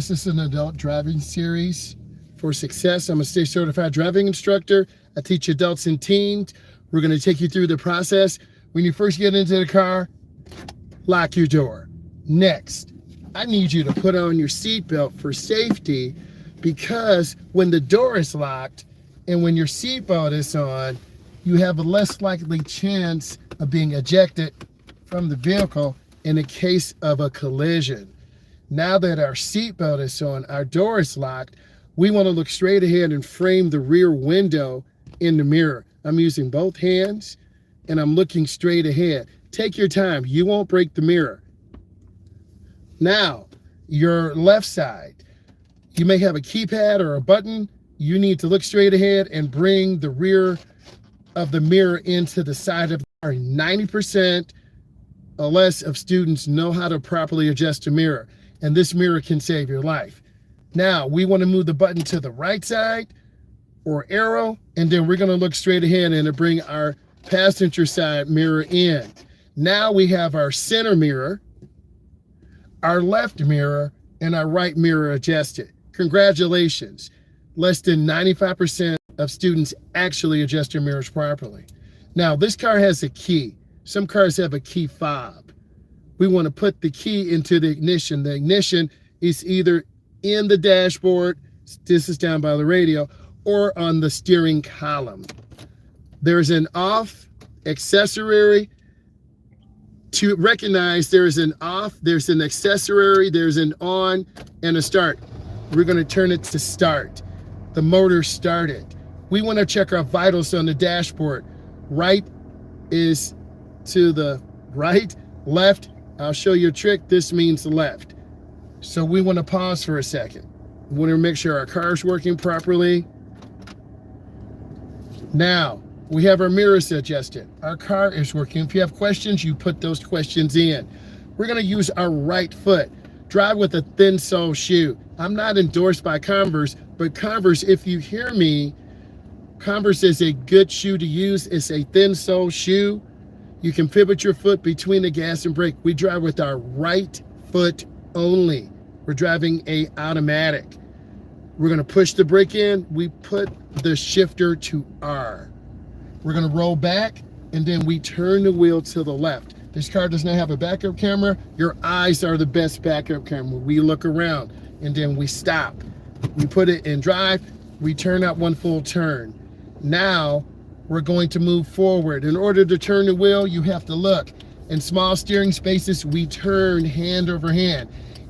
This is an adult driving series for success. I'm a state certified driving instructor. I teach adults and teens. We're going to take you through the process. When you first get into the car, lock your door. Next, I need you to put on your seatbelt for safety, because when the door is locked and when your seatbelt is on, you have a less likely chance of being ejected from the vehicle in the case of a collision. Now that our seatbelt is on, our door is locked, we want to look straight ahead and frame the rear window in the mirror. I'm using both hands and I'm looking straight ahead. Take your time, you won't break the mirror. Now, your left side, you may have a keypad or a button. You need to look straight ahead and bring the rear of the mirror into the side of the car. 90% or less of students know how to properly adjust a mirror, and this mirror can save your life. Now, we want to move the button to the right side or arrow, and then we're going to look straight ahead and bring our passenger side mirror in. Now we have our center mirror, our left mirror, and our right mirror adjusted. Congratulations. Less than 95% of students actually adjust their mirrors properly. Now, this car has a key. Some cars have a key fob. We want to put the key into the ignition. The ignition is either in the dashboard, this is down by the radio, or on the steering column. There's an off accessory. To recognize there is an off, there's an accessory, there's an on, and a start. We're going to turn it to start. The motor started. We want to check our vitals on the dashboard. Right is to the right, left, I'll show you a trick. This means left. So we want to pause for a second. We want to make sure our car is working properly. Now, we have our mirrors adjusted. Our car is working. If you have questions, you put those questions in. We're going to use our right foot. Drive with a thin sole shoe. I'm not endorsed by Converse, but Converse, if you hear me, Converse is a good shoe to use. It's a thin sole shoe. You can pivot your foot between the gas and brake. We drive with our right foot only. We're driving a automatic. We're going to push the brake in. We put the shifter to R. We're going to roll back, and then we turn the wheel to the left. This car does not have a backup camera. Your eyes are the best backup camera. We look around, and then we stop. We put it in drive. We turn out one full turn. Now, we're going to move forward. In order to turn the wheel, you have to look. In small steering spaces, we turn hand over hand.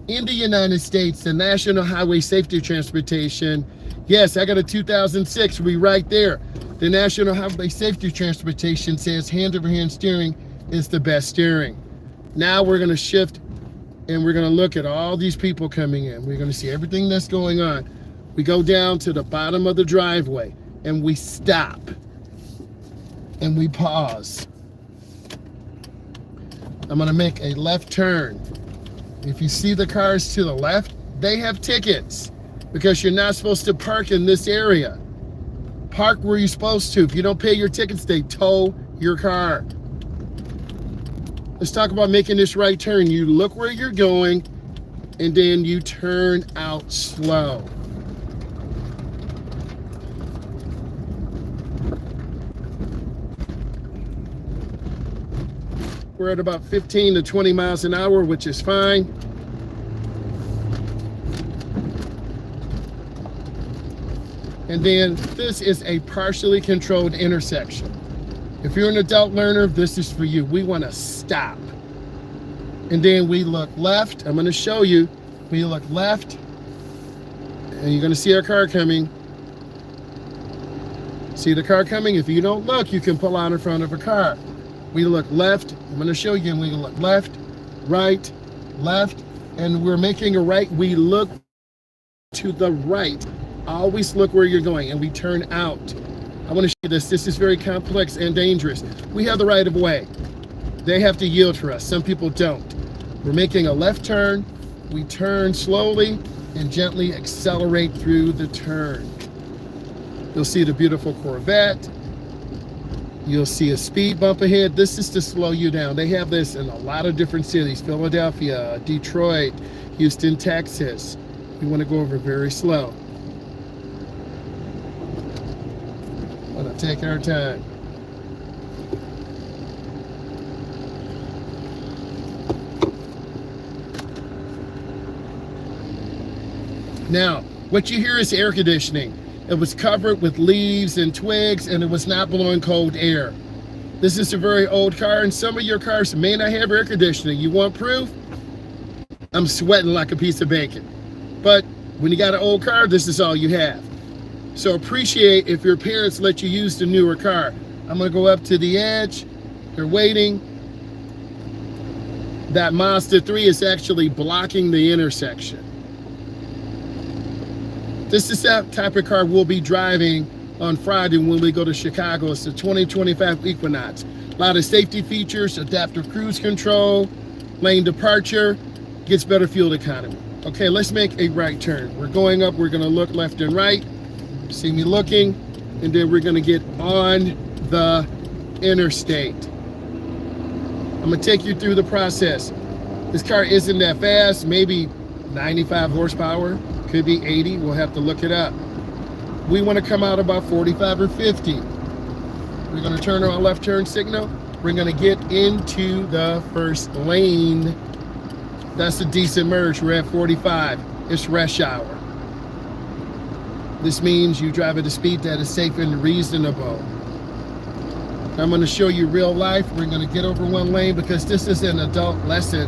In the United States, the National Highway Safety Transportation, yes, I got a 2006, we right there. The National Highway Safety Transportation says hand over hand steering is the best steering. Now we're going to shift and we're going to look at all these people coming in. We're going to see everything that's going on. We go down to the bottom of the driveway and we stop and we pause. I'm going to make a left turn. If you see the cars to the left, they have tickets because you're not supposed to park in this area. Park where you're supposed to. If you don't pay your tickets, they tow your car. Let's talk about making this right turn. You look where you're going and then you turn out slow. We're at about 15 to 20 miles an hour, which is fine. And then this is a partially controlled intersection. If you're an adult learner, this is for you. We want to stop. And then we look left. I'm going to show you. We look left, and you're going to see our car coming. See the car coming? If you don't look, you can pull out in front of a car. We look left. I'm going to show you, and we look left, right, left, and we're making a right. We look to the right. Always look where you're going, and we turn out. I want to show you this. This is very complex and dangerous. We have the right of way. They have to yield for us. Some people don't. We're making a left turn. We turn slowly and gently accelerate through the turn. You'll see the beautiful Corvette. You'll see a speed bump ahead. This is to slow you down. They have this in a lot of different cities. Philadelphia, Detroit, Houston, Texas. You want to go over very slow. Want to take our time. Now, what you hear is air conditioning. It was covered with leaves and twigs, and it was not blowing cold air. This is a very old car, and some of your cars may not have air conditioning. You want proof? I'm sweating like a piece of bacon. But when you got an old car, this is all you have. So appreciate if your parents let you use the newer car. I'm gonna go up to the edge. They're waiting. That Mazda 3 is actually blocking the intersection. This is that type of car we'll be driving on Friday when we go to Chicago. It's the 2025 Equinox. A lot of safety features, adaptive cruise control, lane departure, gets better fuel economy. Okay, let's make a right turn. We're going up, we're gonna look left and right. See me looking, and then we're gonna get on the interstate. I'm gonna take you through the process. This car isn't that fast, maybe 95 horsepower. Could be 80, we'll have to look it up. We want to come out about 45 or 50. We're going to turn on our left turn signal. We're going to get into the first lane. That's a decent merge. We're at 45. It's rush hour. This means you drive at a speed that is safe and reasonable. I'm going to show you real life. We're going to get over one lane because this is an adult lesson.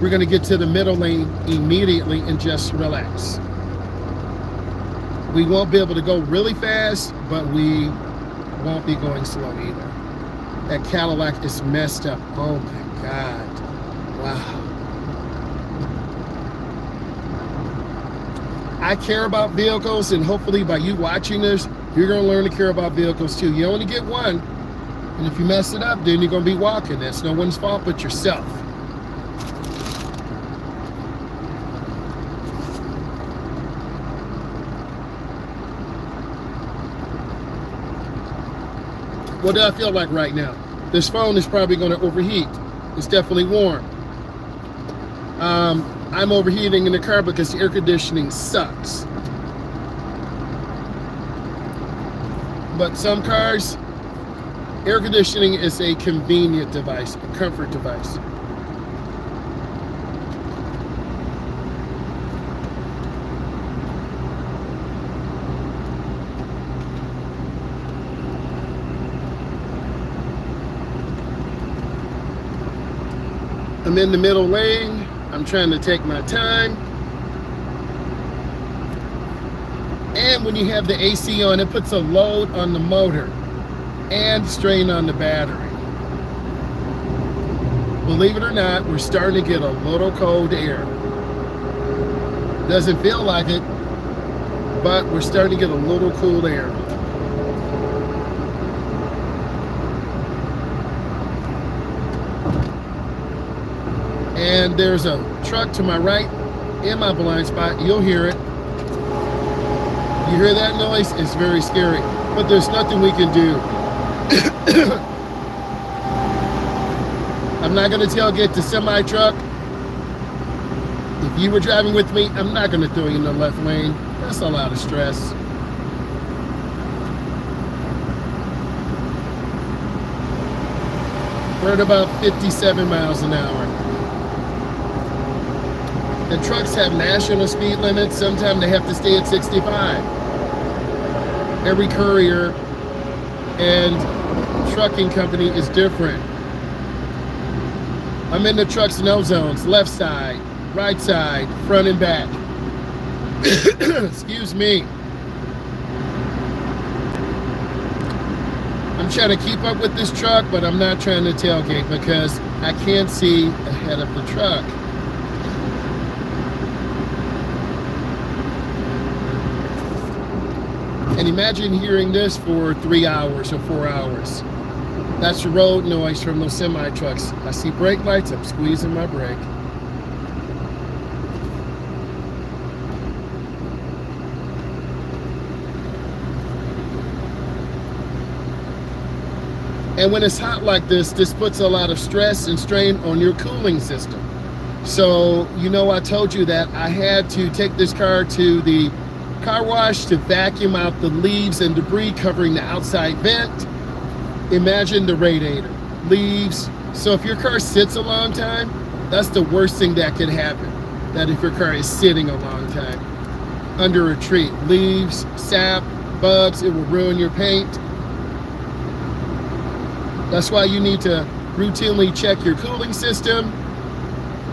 We're going to get to the middle lane immediately and just relax. We won't be able to go really fast, but we won't be going slow either. That Cadillac is messed up. Oh my God. Wow. I care about vehicles, and hopefully by you watching this, you're going to learn to care about vehicles too. You only get one, and if you mess it up, then you're going to be walking. That's no one's fault but yourself. What do I feel like right now? This phone is probably going to overheat. It's definitely warm. I'm overheating in the car because the air conditioning sucks. But some cars, air conditioning is a convenient device, a comfort device. I'm in the middle lane. I'm trying to take my time. And when you have the AC on, it puts a load on the motor and strain on the battery. Believe it or not, we're starting to get a little cold air. Doesn't feel like it, but we're starting to get a little cool air. And there's a truck to my right in my blind spot. You'll hear it. You hear that noise? It's very scary, but there's nothing we can do. I'm not going to tailgate the semi truck. If you were driving with me, I'm not going to throw you in the left lane. That's a lot of stress. We're at about 57 miles an hour. The trucks have national speed limits. Sometimes they have to stay at 65. Every courier and trucking company is different. I'm in the truck's no zones, left side, right side, front and back. Excuse me. I'm trying to keep up with this truck, but I'm not trying to tailgate because I can't see ahead of the truck. And imagine hearing this for 3 hours or 4 hours. That's the road noise from those semi trucks. I see brake lights, I'm squeezing my brake. And when it's hot like this, this puts a lot of stress and strain on your cooling system. So, I told you that I had to take this car to the car wash to vacuum out the leaves and debris covering the outside vent. Imagine the radiator, leaves. So if your car sits a long time, that's the worst thing that could happen. That if your car is sitting a long time under a tree, leaves, sap, bugs, it will ruin your paint. That's why you need to routinely check your cooling system.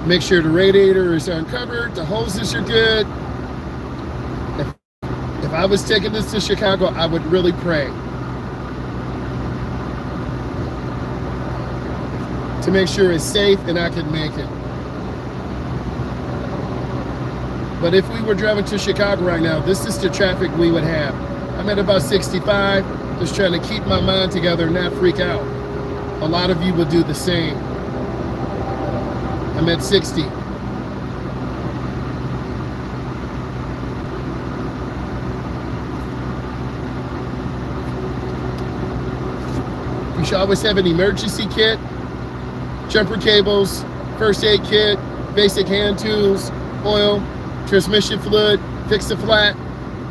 Make sure the radiator is uncovered, the hoses are good. If I was taking this to Chicago, I would really pray to make sure it's safe and I could make it. But if we were driving to Chicago right now, this is the traffic we would have. I'm at about 65, just trying to keep my mind together and not freak out. A lot of you will do the same. I'm at 60. You should always have an emergency kit, jumper cables, first aid kit, basic hand tools, oil, transmission fluid, fix a flat.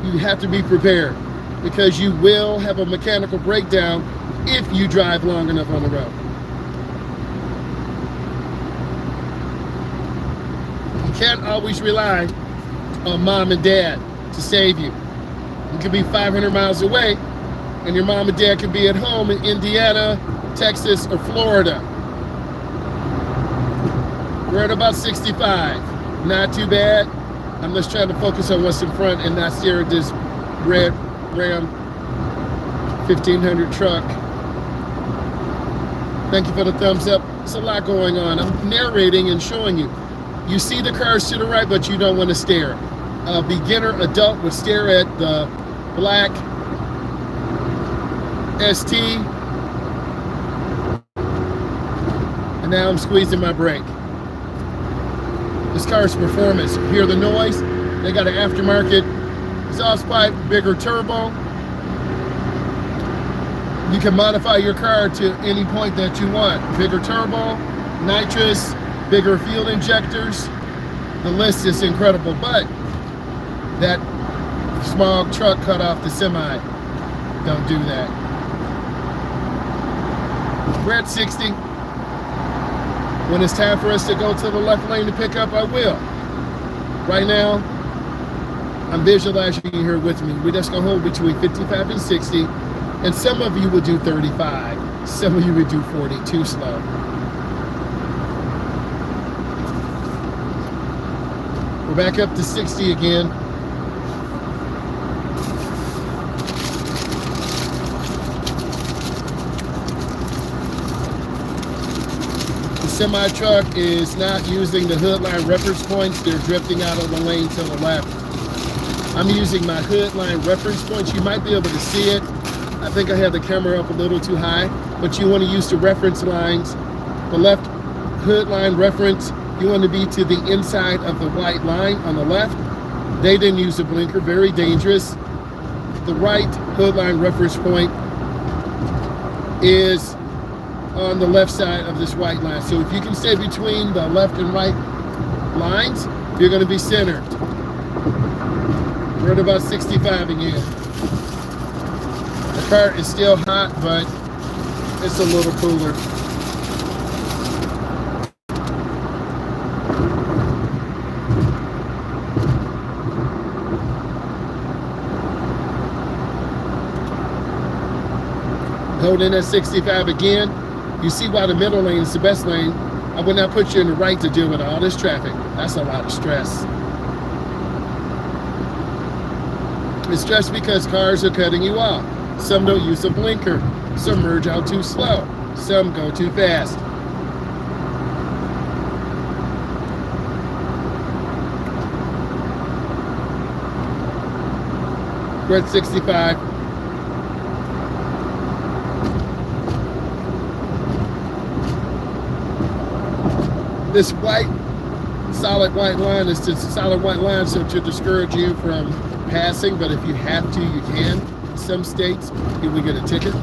You have to be prepared because you will have a mechanical breakdown if you drive long enough on the road. You can't always rely on mom and dad to save you. You could be 500 miles away and your mom and dad could be at home in Indiana, Texas, or Florida. We're at about 65. Not too bad. I'm just trying to focus on what's in front and not stare at this red Ram 1500 truck. Thank you for the thumbs up. There's a lot going on. I'm narrating and showing you. You see the cars to the right, but you don't want to stare. A beginner adult would stare at the black ST. And now I'm squeezing my brake. This car's performance. You hear the noise? They got an aftermarket exhaust pipe, bigger turbo. You can modify your car to any point that you want. Bigger turbo, nitrous, bigger fuel injectors. The list is incredible, but that small truck cut off the semi. Don't do that. We're at 60. When it's time for us to go to the left lane to pick up, I will. Right now, I'm visualizing you here with me. We're just gonna hold between 55 and 60. And some of you will do 35. Some of you will do 40, too slow. We're back up to 60 again. The semi-truck is not using the hood line reference points. They're drifting out of the lane to the left. I'm using my hood line reference points. You might be able to see it. I think I have the camera up a little too high, but you want to use the reference lines. The left hood line reference, you want to be to the inside of the white line on the left. They didn't use a blinker, very dangerous. The right hood line reference point is on the left side of this white line. So if you can stay between the left and right lines, you're going to be centered. We're at about 65 again. The car is still hot, but it's a little cooler. Holding at 65 again. You see why the middle lane is the best lane. I would not put you in the right to deal with all this traffic. That's a lot of stress. It's just because cars are cutting you off. Some don't use a blinker. Some merge out too slow. Some go too fast. We're at 65. This white, solid white line is just a solid white line so to discourage you from passing, but if you have to, you can. In some states, you will get a ticket.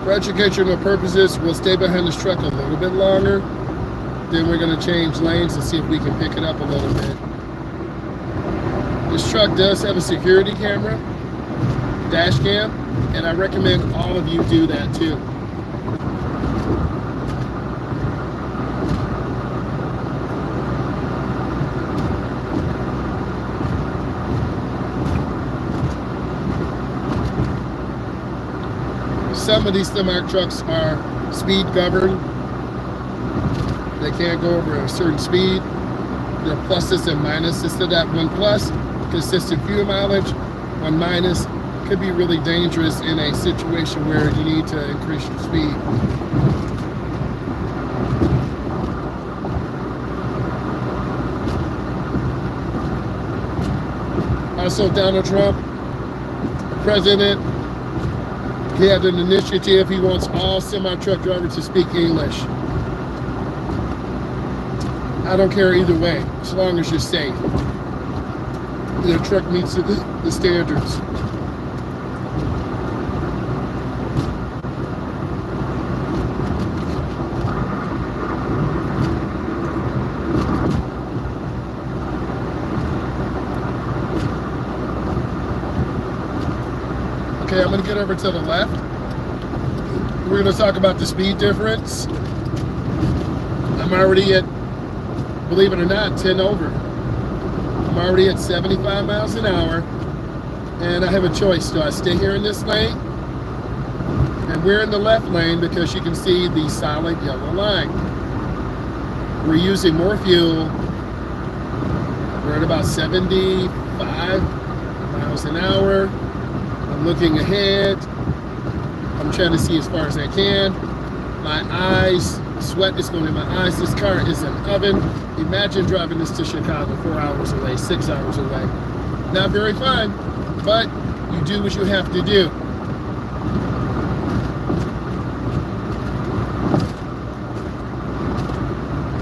For educational purposes, we'll stay behind this truck a little bit longer. Then we're going to change lanes and see if we can pick it up a little bit. This truck does have a security camera, dash cam, and I recommend all of you do that too. Some of these semi trucks are speed governed. They can't go over a certain speed. There are pluses and minuses to that. One plus, consistent fuel mileage. One minus, could be really dangerous in a situation where you need to increase your speed. Also, Donald Trump, the president, he had an initiative. He wants all semi-truck drivers to speak English. I don't care either way, as long as you're safe. The truck meets the standards. Okay, I'm going to get over to the left. We're going to talk about the speed difference. I'm already at, believe it or not, 10 over. I'm already at 75 miles an hour, and I have a choice. Do I stay here in this lane? And we're in the left lane because you can see the solid yellow line. We're using more fuel. We're at about 75 miles an hour. I'm looking ahead. I'm trying to see as far as I can. My eyes, sweat is going in my eyes. This car is an oven. Imagine driving this to Chicago 4 hours away, 6 hours away. Not very fun, but you do what you have to do.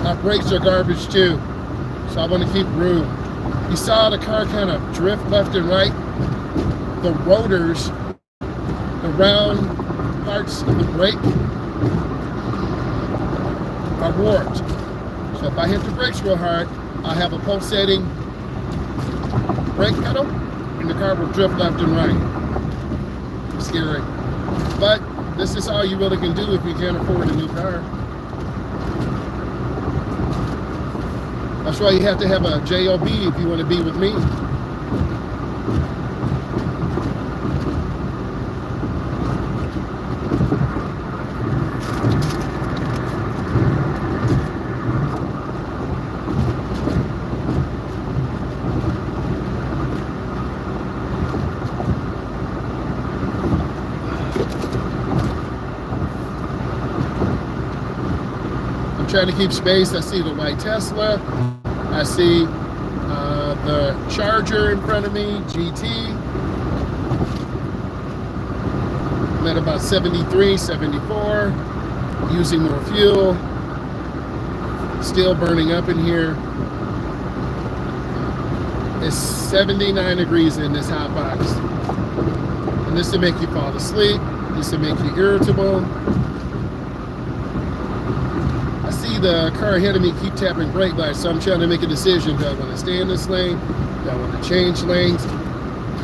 My brakes are garbage too, so I want to keep room. You saw the car kind of drift left and right. The rotors, the round parts of the brake are warped. So if I hit the brakes real hard, I'll have a pulsating brake pedal and the car will drift left and right. Scary. But this is all you really can do if you can't afford a new car. That's why you have to have a JOB if you want to be with me. Trying to keep space. I see the white Tesla. I see the Charger in front of me, GT. I'm at about 73, 74, using more fuel. Still burning up in here. It's 79 degrees in this hot box. And this will make you fall asleep. This will make you irritable. The car ahead of me keep tapping brake lights, so I'm trying to make a decision. Do I want to stay in this lane? Do I want to change lanes?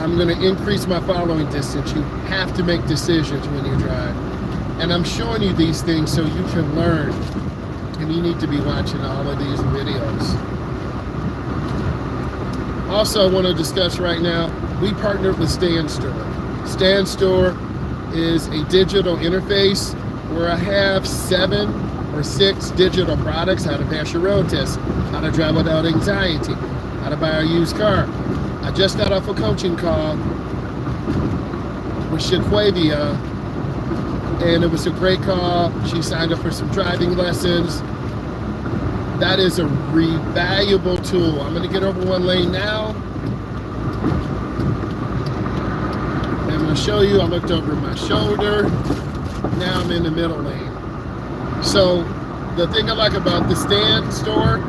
I'm going to increase my following distance. You have to make decisions when you drive. And I'm showing you these things so you can learn. And you need to be watching all of these videos. Also, I want to discuss right now, we partnered with StanStore. StanStore is a digital interface where I have 7 or 6 digital products: how to pass your road test, how to drive without anxiety, how to buy a used car. I just got off a coaching call with Shaquavia, and it was a great call. She signed up for some driving lessons. That is a valuable tool. I'm going to get over one lane now. And I'm going to show you, I looked over my shoulder. Now I'm in the middle lane. So the thing I like about the StanStore,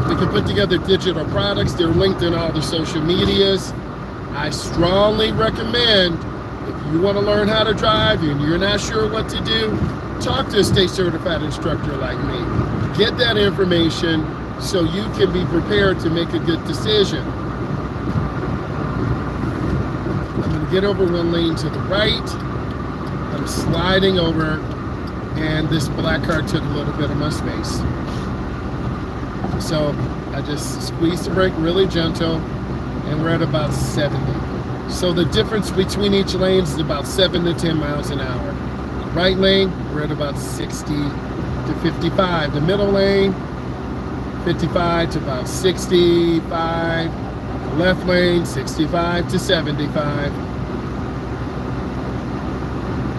we can put together digital products. They're linked in all the social medias. I strongly recommend If you want to learn how to drive and you're not sure what to do, talk to a state certified instructor like me. Get that information so you can be prepared to make a good decision. I'm going to get over one lane to the right. I'm sliding over, and this black car took a little bit of my space. So I just squeezed the brake really gentle, and we're at about 70. So the difference between each lane is about 7 to 10 miles an hour. Right lane, we're at about 60 to 55. The middle lane, 55 to about 65. The left lane, 65 to 75.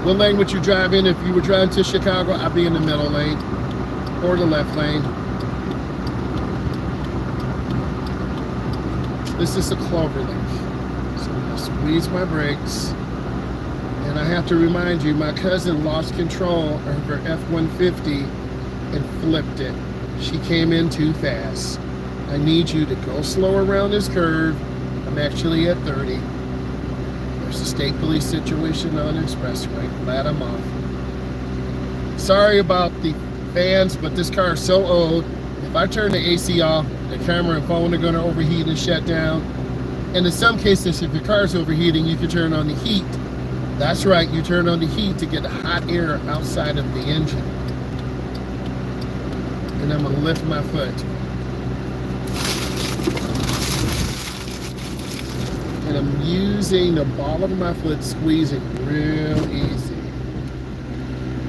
What lane would you drive in? If you were driving to Chicago, I'd be in the middle lane or the left lane. This is a clover leaf. So I'm gonna squeeze my brakes. And I have to remind you, my cousin lost control of her F-150 and flipped it. She came in too fast. I need you to go slow around this curve. I'm actually at 30. There's a state police situation on the expressway. Glad I'm off. Sorry about the fans, but this car is so old. If I turn the AC off, the camera and phone are gonna overheat and shut down. And in some cases, if your car is overheating, you can turn on the heat. That's right, you turn on the heat to get the hot air outside of the engine. And I'm gonna lift my foot. And I'm using the ball of my foot, squeezing real easy.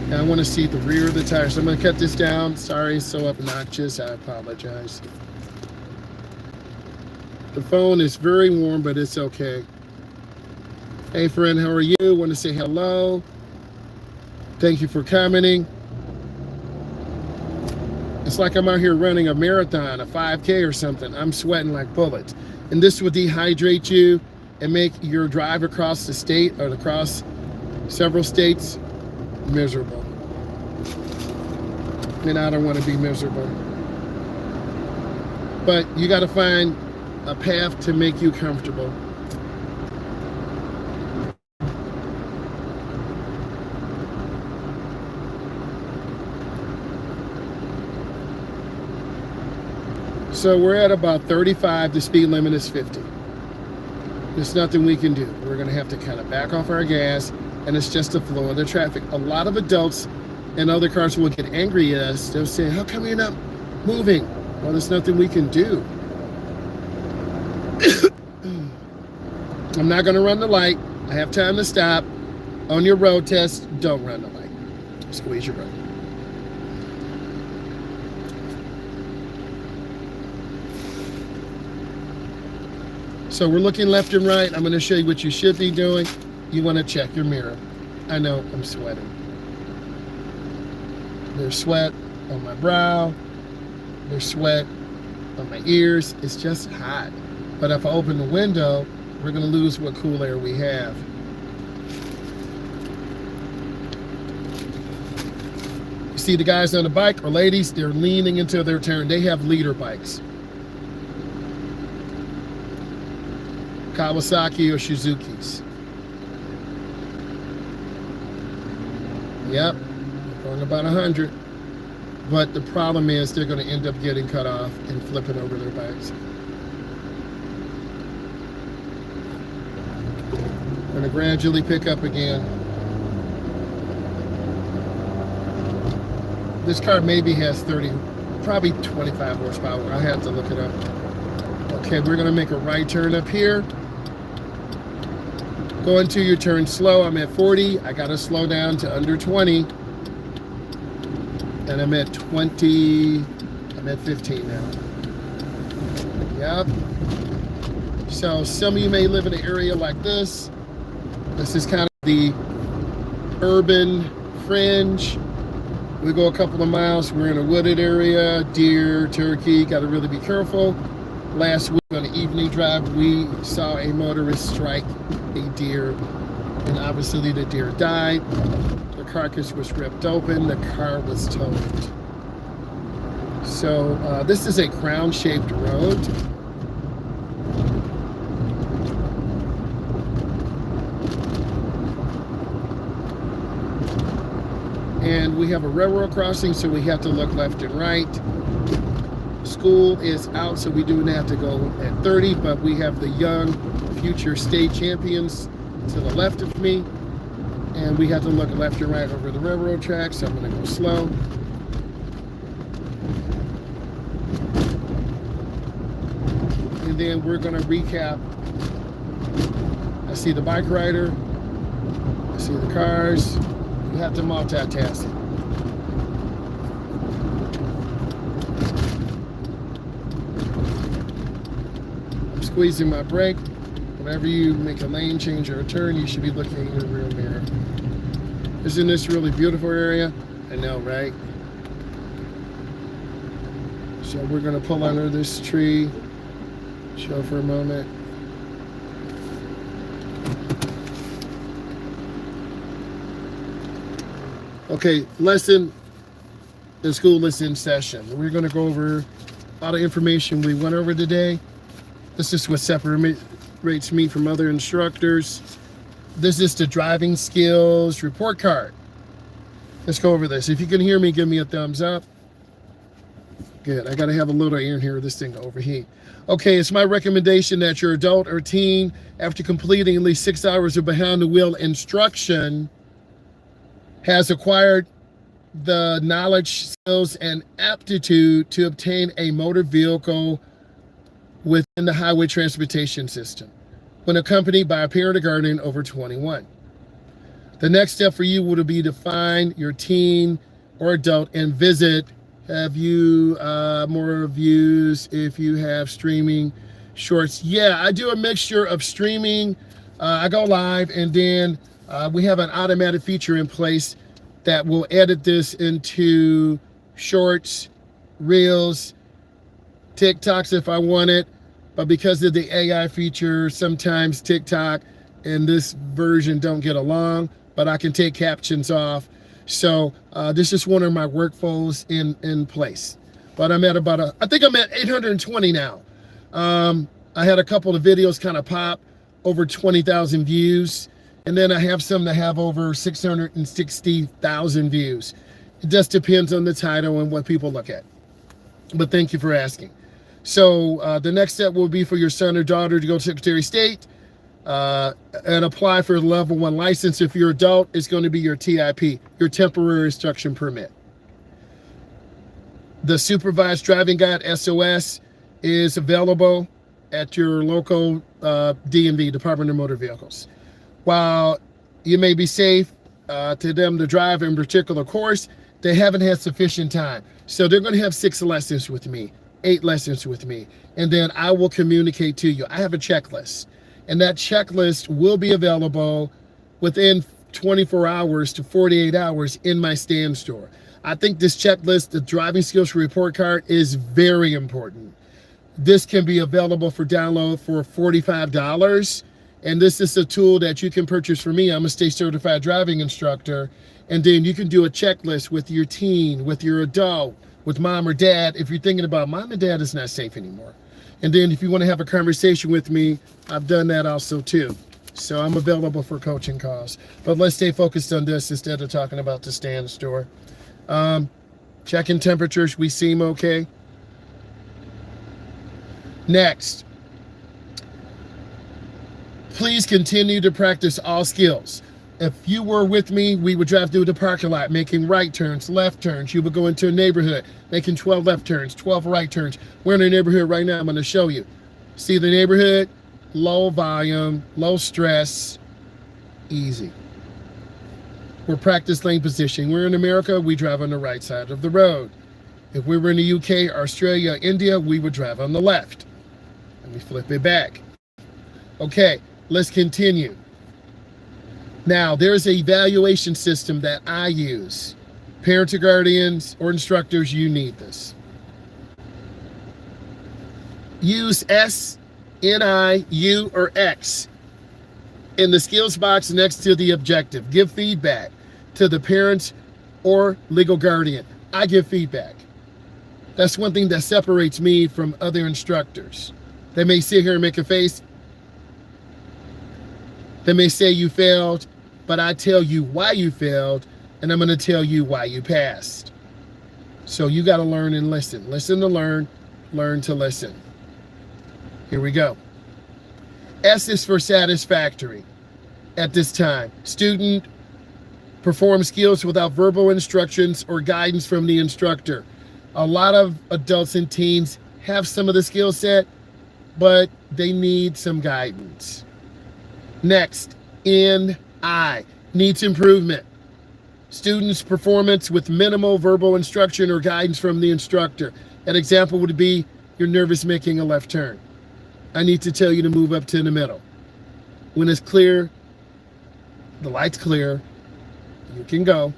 And I wanna see the rear of the tire. So I'm gonna cut this down. Sorry, it's so obnoxious, I apologize. The phone is very warm, but it's okay. Hey friend, how are you? Want to say hello. Thank you for commenting. It's like I'm out here running a marathon, a 5K or something. I'm sweating like bullets. And this will dehydrate you and make your drive across the state or across several states miserable. And I don't want to be miserable. But you got to find a path to make you comfortable. So we're at about 35, the speed limit is 50. There's nothing we can do. We're gonna have to kind of back off our gas, and it's just the flow of the traffic. A lot of adults and other cars will get angry at us. They'll say, how come you're not moving? Well, there's nothing we can do. I'm not gonna run the light. I have time to stop. On your road test, don't run the light. Squeeze your brake. So we're looking left and right. I'm going to show you what you should be doing. You want to check your mirror. I know I'm sweating. There's sweat on my brow. There's sweat on my ears. It's just hot. But if I open the window, we're going to lose what cool air we have. You see the guys on the bike or ladies, they're leaning into their turn. They have leader bikes. Kawasaki or Suzuki's. Yep, going about 100. But the problem is they're going to end up getting cut off and flipping over their bikes. Going to gradually pick up again. This car maybe has 30, probably 25 horsepower. I have to look it up. Okay, we're going to make a right turn up here. Go into your turn slow. I'm at 40. I got to slow down to under 20. And I'm at 20. I'm at 15 now. Yep. So some of you may live in an area like this. This is kind of the urban fringe. We go a couple of miles. We're in a wooded area. Deer, turkey. Got to really be careful. Last week on the evening drive, we saw a motorist strike a deer, and obviously the deer died. The carcass was ripped open. The car was towed. So this is a crown-shaped road. And we have a railroad crossing, so we have to look left and right. School is out, so we do not have to go at 30, but we have the young future state champions to the left of me. And we have to look left and right over the railroad tracks, so I'm gonna go slow. And then we're gonna recap. I see the bike rider, I see the cars. You have to multitask it. I'm squeezing my brake. Whenever you make a lane change or a turn, you should be looking in your rear mirror. Isn't this really beautiful area? I know, right? So we're gonna pull under this tree, chill for a moment. Okay, lesson, the school lesson session. We're gonna go over a lot of information we went over today. This is what separates me from other instructors. This is the driving skills report card. Let's go over this. If you can hear me, give me a thumbs up. Good, I gotta have a little air in here, this thing to overheat. Okay, it's my recommendation that your adult or teen, after completing at least 6 hours of behind the wheel instruction, has acquired the knowledge, skills, and aptitude to obtain a motor vehicle within the highway transportation system when accompanied by a parent or guardian over 21. The next step for you would be to find your teen or adult and visit. Have you more views if you have streaming shorts? Yeah, I do a mixture of streaming. I go live, and then we have an automatic feature in place that will edit this into shorts, reels, TikToks if I want it. But because of the AI feature, sometimes TikTok and this version don't get along, but I can take captions off. So this is one of my workflows in place. But I'm at about I think I'm at 820 now. I had a couple of videos kind of pop over 20,000 views. And then I have some that have over 660,000 views. It just depends on the title and what people look at. But thank you for asking. So the next step will be for your son or daughter to go to Secretary of State and apply for a level 1 license. If you're adult, it's going to be your TIP, your temporary instruction permit. The supervised driving guide, SOS, is available at your local DMV, Department of Motor Vehicles. While you may be safe to them to drive in a particular course, they haven't had sufficient time. So they're going to have 6 lessons with me, 8 lessons with me, and then I will communicate to you. I have a checklist, and that checklist will be available within 24 hours to 48 hours in my stand store. I think this checklist, the driving skills report card, is very important. This can be available for download for $45. And this is a tool that you can purchase for me. I'm a state certified driving instructor. And then you can do a checklist with your teen, with your adult, with mom or dad, if you're thinking about mom and dad is not safe anymore. And then if you want to have a conversation with me, I've done that also too. So I'm available for coaching calls. But let's stay focused on this instead of talking about the stand store. Checking temperatures, we seem okay. Next. Please continue to practice all skills. If you were with me, we would drive through the parking lot, making right turns, left turns. You would go into a neighborhood, making 12 left turns, 12 right turns. We're in a neighborhood right now. I'm going to show you. See the neighborhood? Low volume, low stress, easy. We're practice lane positioning. We're in America, we drive on the right side of the road. If we were in the UK, Australia, India, we would drive on the left. Let me flip it back. Okay. Let's continue. Now, there's an evaluation system that I use. Parents or guardians or instructors, you need this. Use S, N-I, U, or X in the skills box next to the objective. Give feedback to the parents or legal guardian. I give feedback. That's one thing that separates me from other instructors. They may sit here and make a face. They may say you failed, but I tell you why you failed, and I'm going to tell you why you passed. So you got to learn and listen. Listen to learn, learn to listen. Here we go. S is for satisfactory. At this time, student performs skills without verbal instructions or guidance from the instructor. A lot of adults and teens have some of the skill set, but they need some guidance. Next, NI, needs improvement. Students' performance with minimal verbal instruction or guidance from the instructor. An example would be you're nervous making a left turn. I need to tell you to move up to the middle. When it's clear, the light's clear, you can go.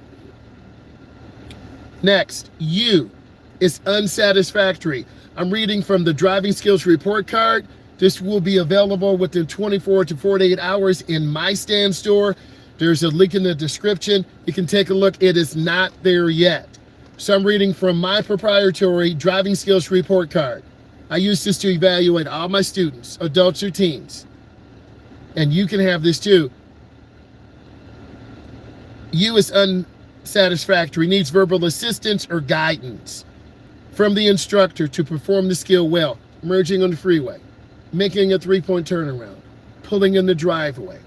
Next, U is unsatisfactory. I'm reading from the driving skills report card. This will be available within 24 to 48 hours in my stand store. There's a link in the description. You can take a look. It is not there yet. So I'm reading from my proprietary driving skills report card. I use this to evaluate all my students, adults or teens. And you can have this too. U is unsatisfactory, needs verbal assistance or guidance from the instructor to perform the skill well. Merging on the freeway, making a three-point turnaround, pulling in the driveway.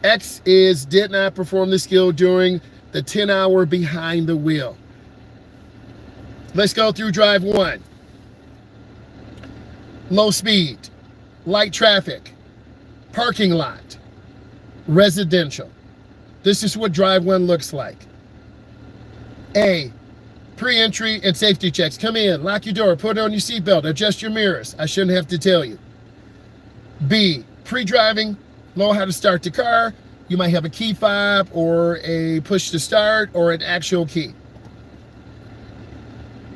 X is did not perform the skill during the 10-hour behind the wheel. Let's go through drive 1. Low speed, light traffic, parking lot, residential. This is what drive 1 looks like. A, pre-entry and safety checks. Come in, lock your door, put on your seatbelt, adjust your mirrors. I shouldn't have to tell you. B, pre-driving, know how to start the car. You might have a key fob or a push to start or an actual key.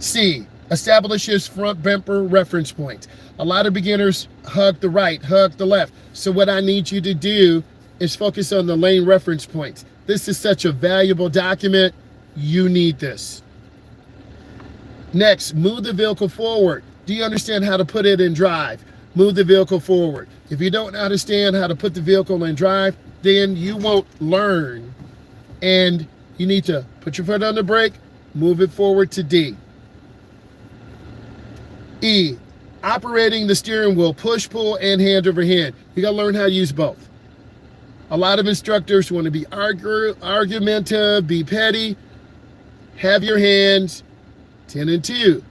C, establishes front bumper reference points. A lot of beginners hug the right, hug the left. So what I need you to do is focus on the lane reference points. This is such a valuable document. You need this. Next, move the vehicle forward. Do you understand how to put it in drive? Move the vehicle forward. If you don't understand how to put the vehicle in drive, then you won't learn. And you need to put your foot on the brake, move it forward to D. E, operating the steering wheel, push, pull, and hand over hand. You gotta learn how to use both. A lot of instructors want to be argumentative, be petty. Have your hands 10 and 2,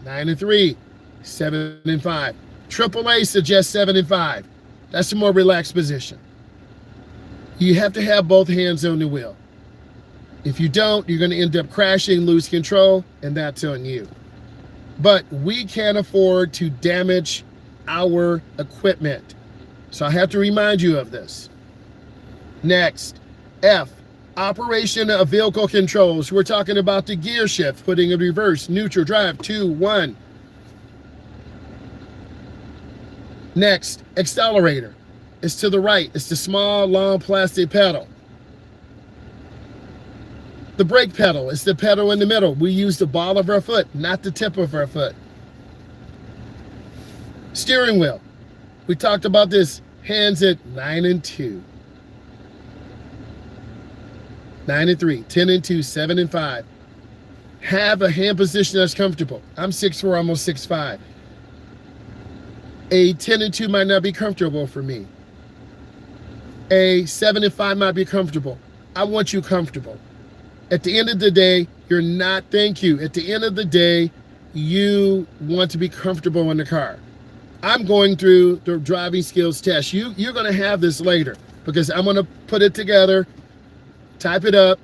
9 and 3, 7 and 5. AAA suggests 7 and 5. That's a more relaxed position. You have to have both hands on the wheel. If you don't, you're going to end up crashing, lose control, and that's on you. But we can't afford to damage our equipment. So I have to remind you of this. Next, F, operation of vehicle controls. We're talking about the gear shift, putting in reverse, neutral, drive, 2, 1. Next, accelerator. It's to the right. It's the small, long plastic pedal. The brake pedal is the pedal in the middle. We use the ball of our foot, not the tip of our foot. Steering wheel. We talked about this. Hands at 9 and 2. 9 and 3, 10 and 2, 7 and 5. Have a hand position that's comfortable. I'm 6'4", almost 6'5". A 10 and 2 might not be comfortable for me. A 7 and 5 might be comfortable. I want you comfortable. At the end of the day, you're not, thank you. At the end of the day, you want to be comfortable in the car. I'm going through the driving skills test. You're going to have this later because I'm going to put it together, type it up,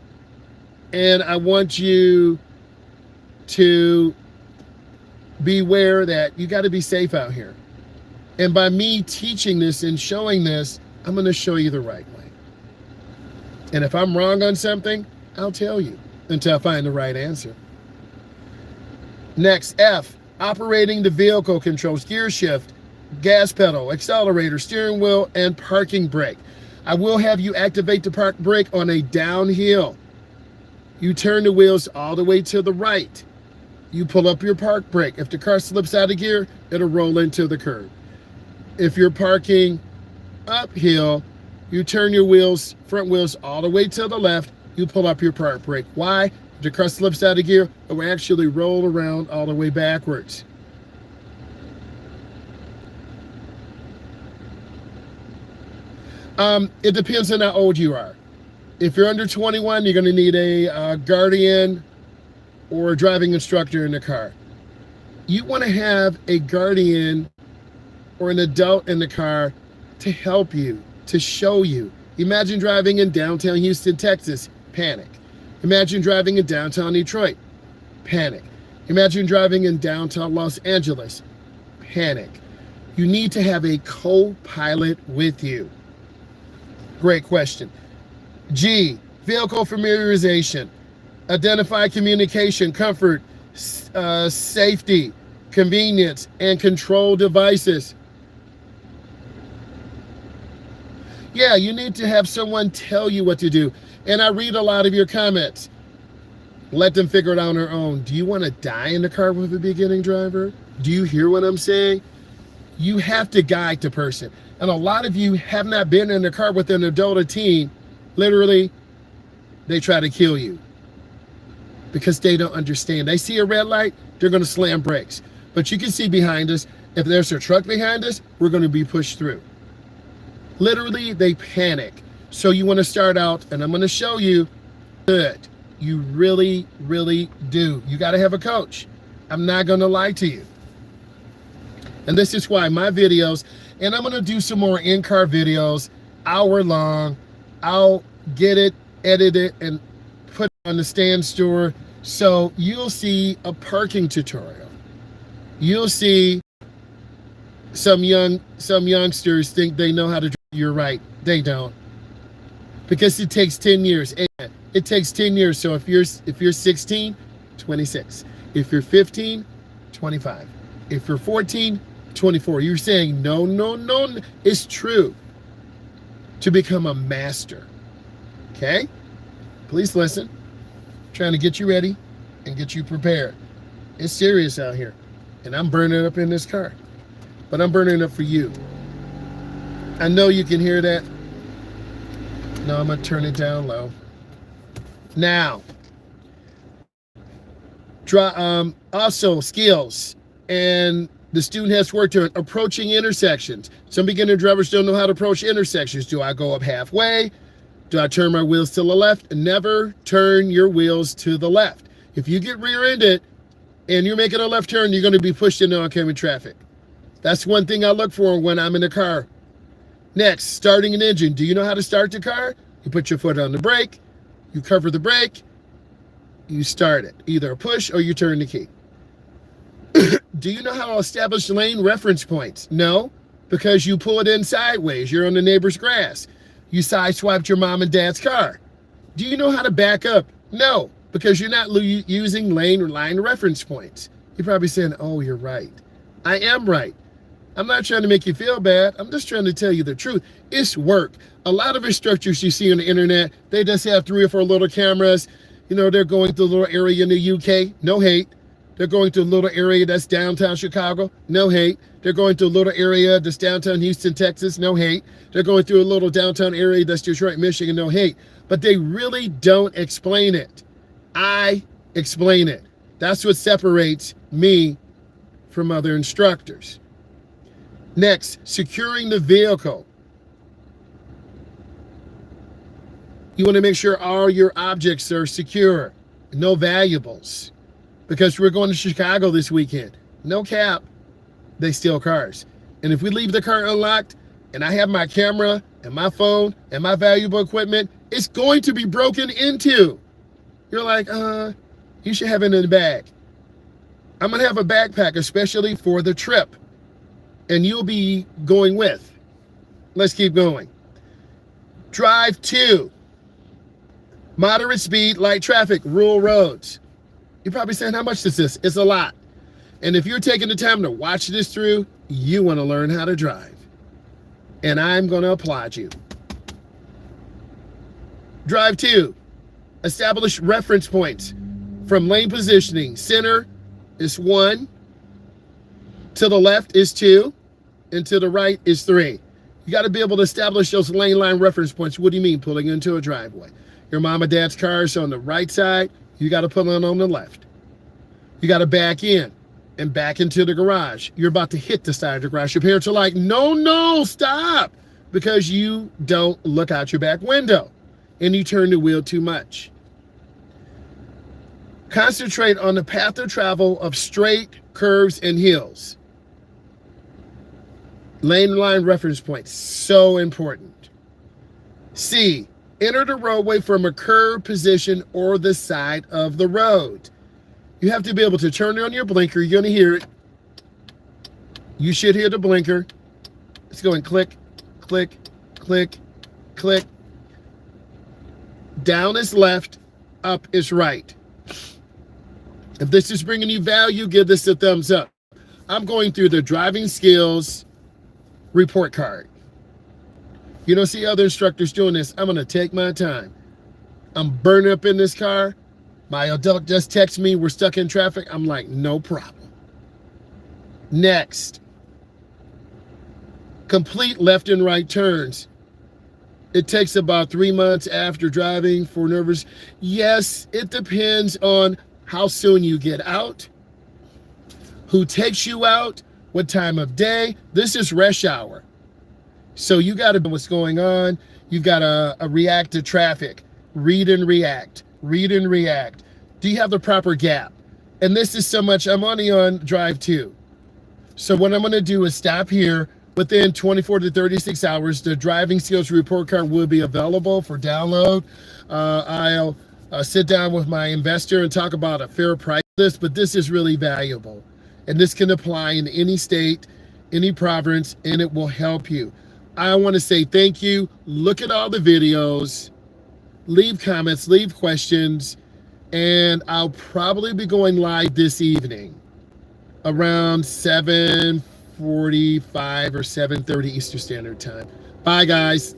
and I want you to be aware that you got to be safe out here. And by me teaching this and showing this, I'm going to show you the right way. And if I'm wrong on something, I'll tell you until I find the right answer. Next, F, operating the vehicle controls, gear shift, gas pedal, accelerator, steering wheel, and parking brake. I will have you activate the park brake on a downhill. You turn the wheels all the way to the right. You pull up your park brake. If the car slips out of gear, it'll roll into the curb. If you're parking uphill, you turn your wheels, front wheels all the way to the left. you pull up your park brake. Why? If the car slips out of gear, it will actually roll around all the way backwards. It depends on how old you are. If you're under 21, you're going to need a guardian or a driving instructor in the car. You want to have a guardian or an adult in the car to help you, to show you. Imagine driving in downtown Houston, Texas, panic. Imagine driving in downtown Detroit, panic. Imagine driving in downtown Los Angeles, panic. You need to have a co-pilot with you. Great question. G, vehicle familiarization. Identify communication, comfort, safety, convenience, and control devices. Yeah, you need to have someone tell you what to do. And I read a lot of your comments. Let them figure it out on their own. Do you want to die in the car with a beginning driver? Do you hear what I'm saying? You have to guide the person. And a lot of you have not been in the car with an adult or teen. Literally, they try to kill you because they don't understand. They see a red light, they're going to slam brakes. But you can see behind us, if there's a truck behind us, we're going to be pushed through. Literally, they panic. So you want to start out, and I'm going to show you good. You really, really do. You got to have a coach. I'm not going to lie to you. And this is why my videos, and I'm going to do some more in-car videos, hour long. I'll get it, edit it, and put it on the Stand Store. So you'll see a parking tutorial. You'll see some youngsters think they know how to drive. You're right, they don't. Because it takes 10 years. It takes 10 years. So if you're 16, 26. If you're 15, 25. If you're 14, 24. You're saying no. It's true. To become a master. Okay? Please listen. I'm trying to get you ready and get you prepared. It's serious out here. And I'm burning up in this car. But I'm burning up for you. I know you can hear that. No, I'm going to turn it down low. Now, also skills. And the student has worked on approaching intersections. Some beginner drivers don't know how to approach intersections. Do I go up halfway? Do I turn my wheels to the left? Never turn your wheels to the left. If you get rear-ended and you're making a left turn, you're going to be pushed into oncoming traffic. That's one thing I look for when I'm in the car. Next, starting an engine. Do you know how to start the car? You put your foot on the brake, you cover the brake, you start it. Either a push or you turn the key. Do you know how to establish lane reference points? No, because you pull it in sideways. You're on the neighbor's grass. You sideswiped your mom and dad's car. Do you know how to back up? No, because you're not using lane or line reference points. You're probably saying, oh, you're right. I am right. I'm not trying to make you feel bad. I'm just trying to tell you the truth. It's work. A lot of instructors you see on the internet, they just have 3 or 4 little cameras. You know, they're going to a little area in the UK. No hate. They're going to a little area that's downtown Chicago. No hate. They're going to a little area that's downtown Houston, Texas. No hate. They're going through a little downtown area that's Detroit, Michigan. No hate. But they really don't explain it. I explain it. That's what separates me from other instructors. Next, securing the vehicle. You want to make sure all your objects are secure, no valuables. Because we're going to Chicago this weekend. No cap, they steal cars. And if we leave the car unlocked and I have my camera and my phone and my valuable equipment, it's going to be broken into. You're like, you should have it in the bag. I'm going to have a backpack, especially for the trip. And you'll be going with. Let's keep going. Drive 2. Moderate speed, light traffic, rural roads. You're probably saying, how much is this? It's a lot. And if you're taking the time to watch this through, you want to learn how to drive. And I'm going to applaud you. Drive 2. Establish reference points. From lane positioning, center is 1. To the left is 2. And to the right is 3. You got to be able to establish those lane line reference points. What do you mean? Pulling into a driveway. Your mom or dad's car is on the right side. You got to pull in on the left. You got to back in and back into the garage. You're about to hit the side of the garage. Your parents are like, no, stop, because you don't look out your back window and you turn the wheel too much. Concentrate on the path of travel of straight curves and hills. Lane line reference points, so important. C, enter the roadway from a curved position or the side of the road. You have to be able to turn on your blinker. You're going to hear it. You should hear the blinker. It's going click, click, click, click. Down is left, up is right. If this is bringing you value, give this a thumbs up. I'm going through the driving skills report card. You don't see other instructors doing this. I'm going to take my time. I'm burning up in this car. My adult just texted me, we're stuck in traffic. I'm like, no problem. Next. Complete left and right turns. It takes about 3 months after driving for nervous. Yes, it depends on how soon you get out, who takes you out, what time of day. This is rush hour. So you got to know what's going on. You've got to react to traffic. Read and react. Read and react. Do you have the proper gap? And this is so much. I'm only on drive 2. So what I'm going to do is stop here. Within 24 to 36 hours, the driving skills report card will be available for download. I'll sit down with my investor and talk about a fair price list, but this is really valuable. And this can apply in any state, any province, and it will help you. I want to say thank you. Look at all the videos, leave comments, leave questions, and I'll probably be going live this evening around 7:45 or 7:30 Eastern Standard Time. Bye, guys.